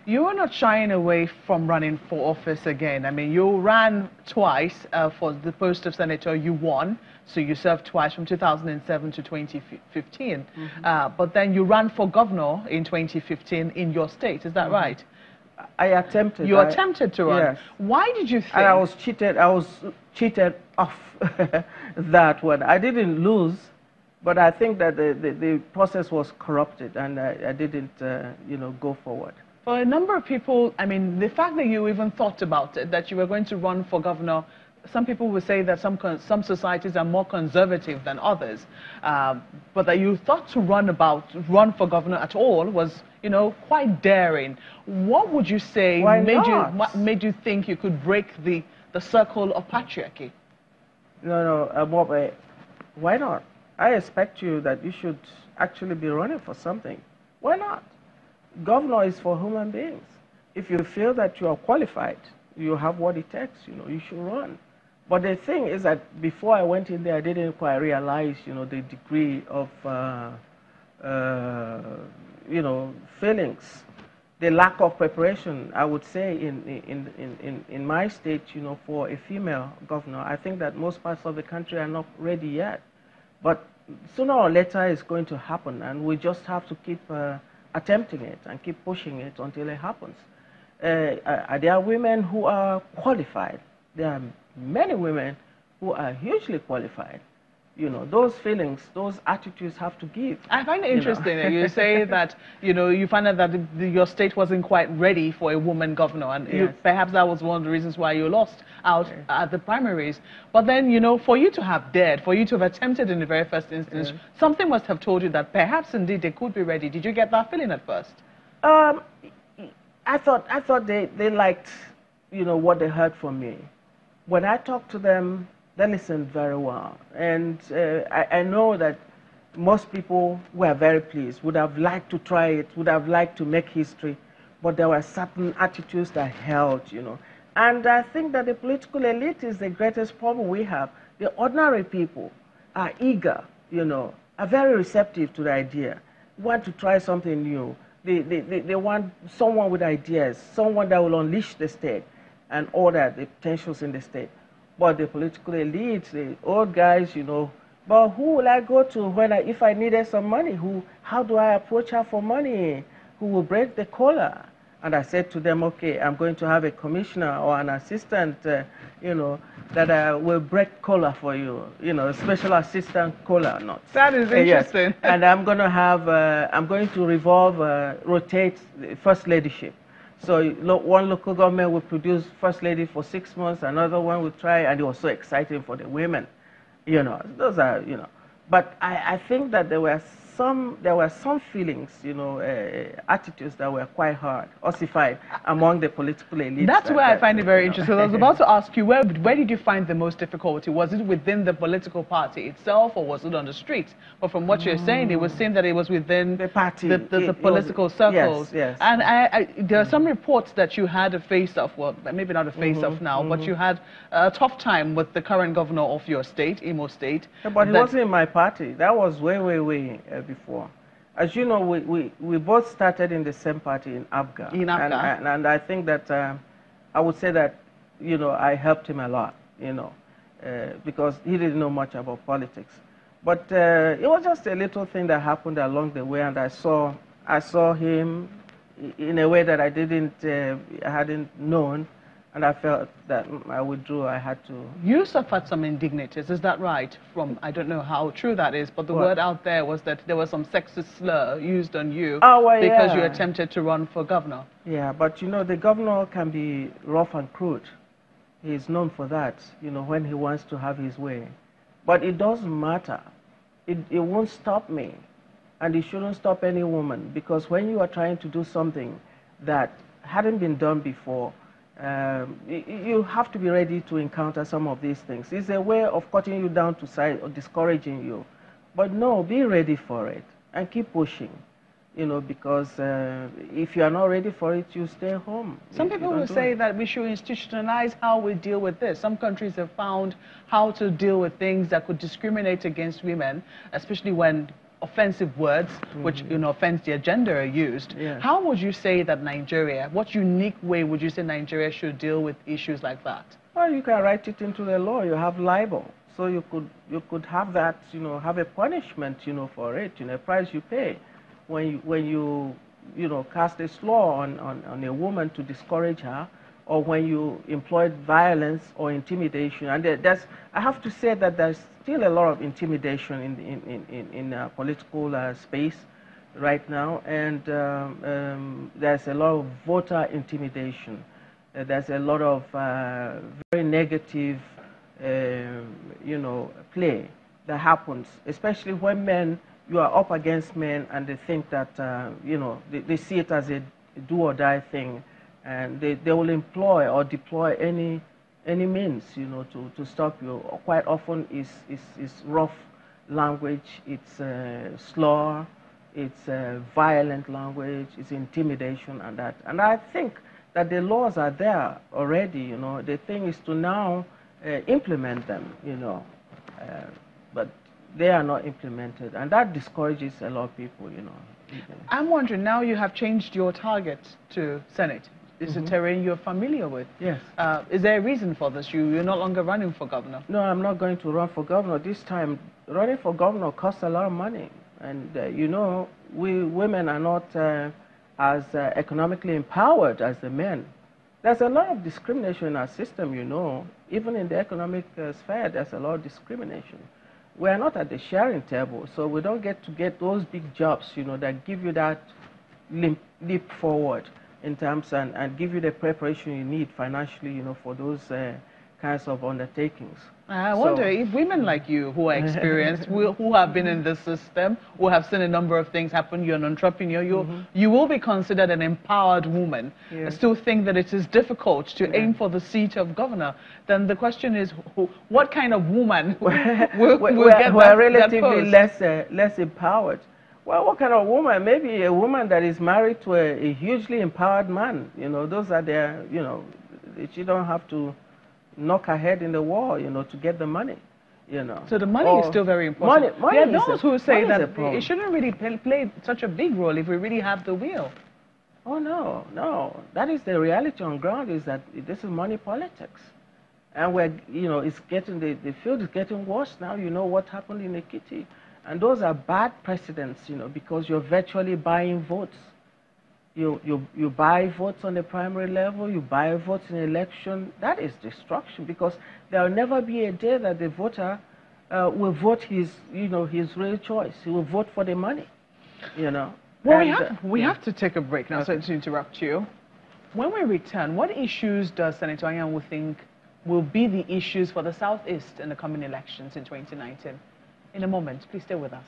You are not shying away from running for office again. I mean, you ran twice for the post of senator. You won, so you served twice from 2007 to 2015. But then you ran for governor in 2015 in your state. Is that right? I attempted. You attempted to run. Yes. Why did you think? And I was cheated. I was cheated off that one. I didn't lose, but I think that the process was corrupted, and I didn't, go forward. For a number of people, I mean, the fact that you even thought about it, that you were going to run for governor, some people would say that some societies are more conservative than others, but that you thought to run for governor at all was, quite daring. What would you say what made you think you could break the circle of patriarchy? No, why not? I expect you that you should actually be running for something. Why not? Governor is for human beings. If you feel that you are qualified, you have what it takes, you should run. But the thing is that before I went in there, I didn't quite realize, the degree of, feelings, the lack of preparation, I would say, in my state, for a female governor. I think that most parts of the country are not ready yet. But sooner or later, it's going to happen, and we just have to keep attempting it and keep pushing it until it happens. There are women who are qualified. There are many women who are hugely qualified. Those feelings, those attitudes have to give. I find it interesting that you say that, you find out that your state wasn't quite ready for a woman governor, and perhaps that was one of the reasons why you lost out at the primaries. But then, for you to have dared, for you to have attempted in the very first instance, something must have told you that perhaps indeed they could be ready. Did you get that feeling at first? I thought they liked, what they heard from me. When I talked to them, they listened very well. And I know that most people were very pleased, would have liked to try it, would have liked to make history, but there were certain attitudes that held, And I think that the political elite is the greatest problem we have. The ordinary people are eager, are very receptive to the idea, want to try something new. They want someone with ideas, someone that will unleash the state and order the potentials in the state. But the political elite, the old guys, but who will I go to if I needed some money? How do I approach her for money? Who will break the collar? And I said to them, okay, I'm going to have a commissioner or an assistant, that will break collar for you, a special assistant collar knot. That is interesting. Yes. And I'm going to have, I'm going to rotate the first ladyship. So one local government will produce first lady for 6 months, another one will try, and it was so exciting for the women, Those are, But I think that there were some feelings, attitudes that were quite hard, ossified among the political elite. That's where I find it very interesting. I was about to ask you, where did you find the most difficulty? Was it within the political party itself, or was it on the streets? But from what you're saying, it would seem that it was within the party, the political circles. Yes. And there are some reports that you had a face-off, well, maybe not a face-off now, but you had a tough time with the current governor of your state, Imo State. Yeah, but he wasn't in my party. That was way before. As you know, we both started in the same party in ABGA. And I think that I would say that, I helped him a lot, because he didn't know much about politics. But it was just a little thing that happened along the way, and I saw him in a way that I hadn't known. And I felt that I withdrew. I had to. You suffered some indignities, is that right? I don't know how true that is, but the word out there was that there was some sexist slur used on you because you attempted to run for governor. Yeah, but the governor can be rough and crude. He's known for that, when he wants to have his way. But it doesn't matter. It won't stop me. And it shouldn't stop any woman, because when you are trying to do something that hadn't been done before, you have to be ready to encounter some of these things. It's a way of cutting you down to size or discouraging you. But no, be ready for it and keep pushing, because if you are not ready for it, you stay home. Some people will say that we should institutionalize how we deal with this. Some countries have found how to deal with things that could discriminate against women, especially when offensive words, which offends their gender, are used. Yeah. How would you say that Nigeria, what unique way would you say Nigeria should deal with issues like that? Well, you can write it into the law. You have libel, so you could have that, have a punishment, for it, a price you pay when you cast a slur on a woman to discourage her, or when you employed violence or intimidation. And I have to say that there's still a lot of intimidation in political space right now, and there's a lot of voter intimidation. There's a lot of very negative, play that happens, especially when you are up against men and they think that, they see it as a do-or-die thing, and they will employ or deploy any means, to stop you. Quite often it's rough language, it's slur, it's violent language, it's intimidation and that. And I think that the laws are there already, The thing is to now implement them, but they are not implemented, and that discourages a lot of people, I'm wondering, now you have changed your target to Senate. Is a terrain you're familiar with? Yes. Is there a reason for this? You're no longer running for governor? No, I'm not going to run for governor. This time, running for governor costs a lot of money. And, we women are not as economically empowered as the men. There's a lot of discrimination in our system, Even in the economic sphere, there's a lot of discrimination. We are not at the sharing table, so we don't get to get those big jobs, that give you that leap forward in terms and give you the preparation you need financially, for those kinds of undertakings. I wonder if women like you who are experienced, who have been in this system, who have seen a number of things happen, you're an entrepreneur, you will be considered an empowered woman, still think that it is difficult to aim for the seat of governor, then the question is, what kind of woman will get that relatively post? less empowered? Well, what kind of woman? Maybe a woman that is married to a hugely empowered man. Those are their, she don't have to knock her head in the wall, to get the money, So the money is still very important. Money there are those who say that it shouldn't really play such a big role if we really have the will. Oh, no. That is the reality on ground, is that this is money politics. And we're, it's getting, the field is getting worse now. What happened in Ekiti. And those are bad precedents, because you're virtually buying votes. You buy votes on the primary level, you buy votes in election. That is destruction, because there will never be a day that the voter will vote his real choice. He will vote for the money, Well, we have to take a break now, sorry to interrupt you. When we return, what issues does Senator Anyanwu think will be the issues for the Southeast in the coming elections in 2019? In a moment, please stay with us.